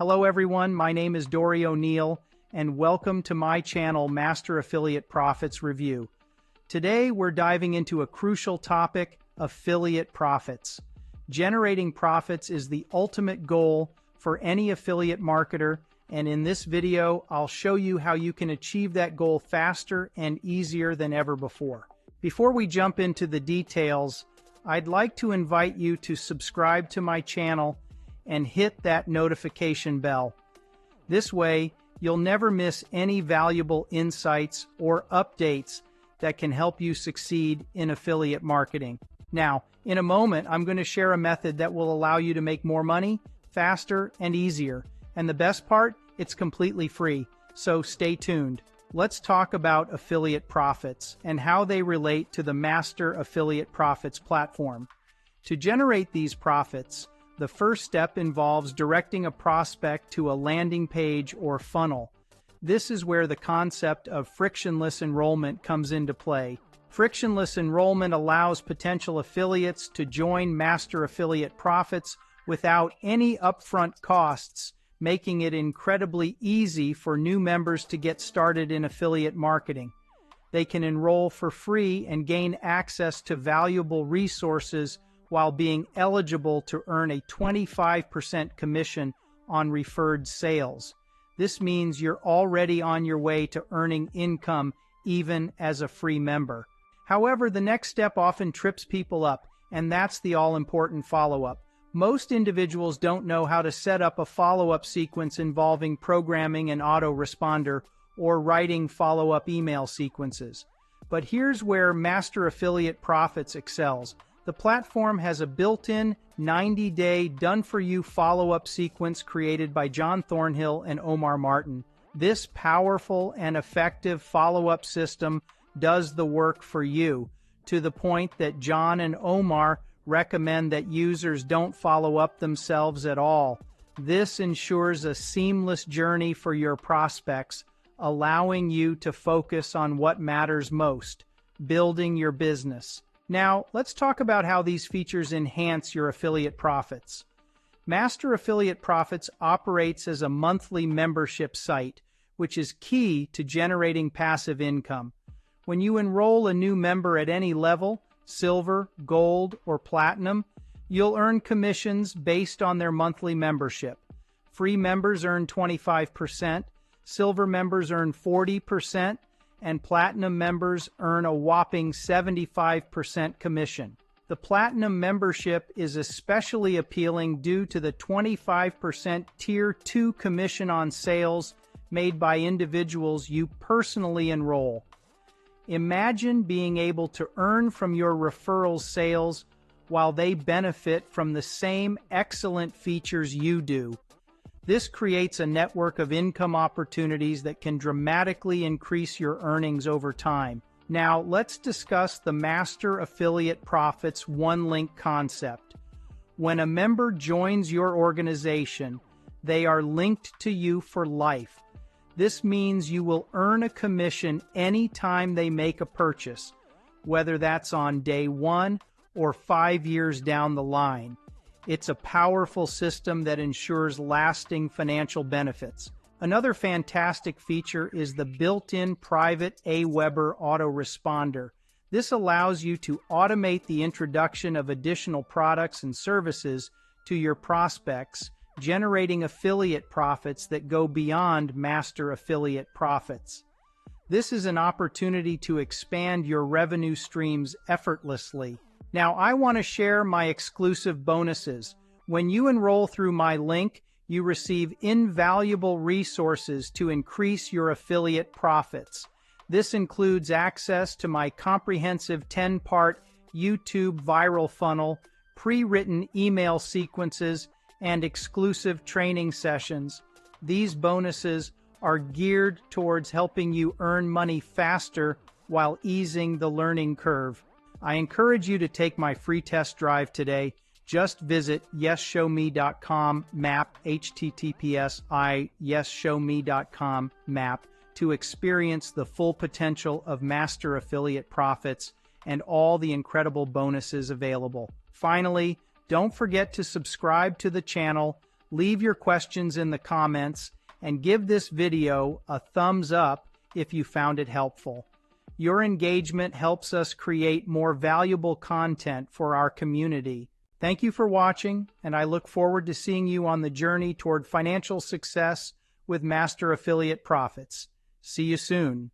Hello everyone, my name is Dori O'Neill, and welcome to my channel Master Affiliate Profits Review. Today we're diving into a crucial topic, affiliate profits. Generating profits is the ultimate goal for any affiliate marketer, and in this video I'll show you how you can achieve that goal faster and easier than ever before. Before we jump into the details, I'd like to invite you to subscribe to my channel and hit that notification bell. This way, you'll never miss any valuable insights or updates that can help you succeed in affiliate marketing. Now, in a moment, I'm going to share a method that will allow you to make more money faster and easier. And the best part, it's completely free. So stay tuned. Let's talk about affiliate profits and how they relate to the Master Affiliate Profits platform. To generate these profits, the first step involves directing a prospect to a landing page or funnel. This is where the concept of frictionless enrollment comes into play. Frictionless enrollment allows potential affiliates to join Master Affiliate Profits without any upfront costs, making it incredibly easy for new members to get started in affiliate marketing. They can enroll for free and gain access to valuable resources while being eligible to earn a 25% commission on referred sales. This means you're already on your way to earning income even as a free member. However, the next step often trips people up, and that's the all-important follow-up. Most individuals don't know how to set up a follow-up sequence involving programming an autoresponder or writing follow-up email sequences. But here's where Master Affiliate Profits excels. The platform has a built-in 90-day done-for-you follow-up sequence created by John Thornhill and Omar Martin. This powerful and effective follow-up system does the work for you, to the point that John and Omar recommend that users don't follow up themselves at all. This ensures a seamless journey for your prospects, allowing you to focus on what matters most, building your business. Now, let's talk about how these features enhance your affiliate profits. Master Affiliate Profits operates as a monthly membership site, which is key to generating passive income. When you enroll a new member at any level, silver, gold, or platinum, you'll earn commissions based on their monthly membership. Free members earn 25%, silver members earn 40%, and platinum members earn a whopping 75% commission. The platinum membership is especially appealing due to the 25% Tier 2 commission on sales made by individuals you personally enroll. Imagine being able to earn from your referral sales while they benefit from the same excellent features you do. This creates a network of income opportunities that can dramatically increase your earnings over time. Now, let's discuss the Master Affiliate Profits one-link concept. When a member joins your organization, they are linked to you for life. This means you will earn a commission anytime they make a purchase, whether that's on day 1 or 5 years down the line. It's a powerful system that ensures lasting financial benefits. Another fantastic feature is the built-in private AWeber Autoresponder. This allows you to automate the introduction of additional products and services to your prospects, generating affiliate profits that go beyond Master Affiliate Profits. This is an opportunity to expand your revenue streams effortlessly. Now, I want to share my exclusive bonuses. When you enroll through my link, you receive invaluable resources to increase your affiliate profits. This includes access to my comprehensive 10-part YouTube viral funnel, pre-written email sequences, and exclusive training sessions. These bonuses are geared towards helping you earn money faster while easing the learning curve. I encourage you to take my free test drive today. Just visit yesshowme.com map https://yesshowme.com map to experience the full potential of Master Affiliate Profits and all the incredible bonuses available. Finally, don't forget to subscribe to the channel, Leave your questions in the comments and give this video a thumbs up if you found it helpful. Your engagement helps us create more valuable content for our community. Thank you for watching, and I look forward to seeing you on the journey toward financial success with Master Affiliate Profits. See you soon.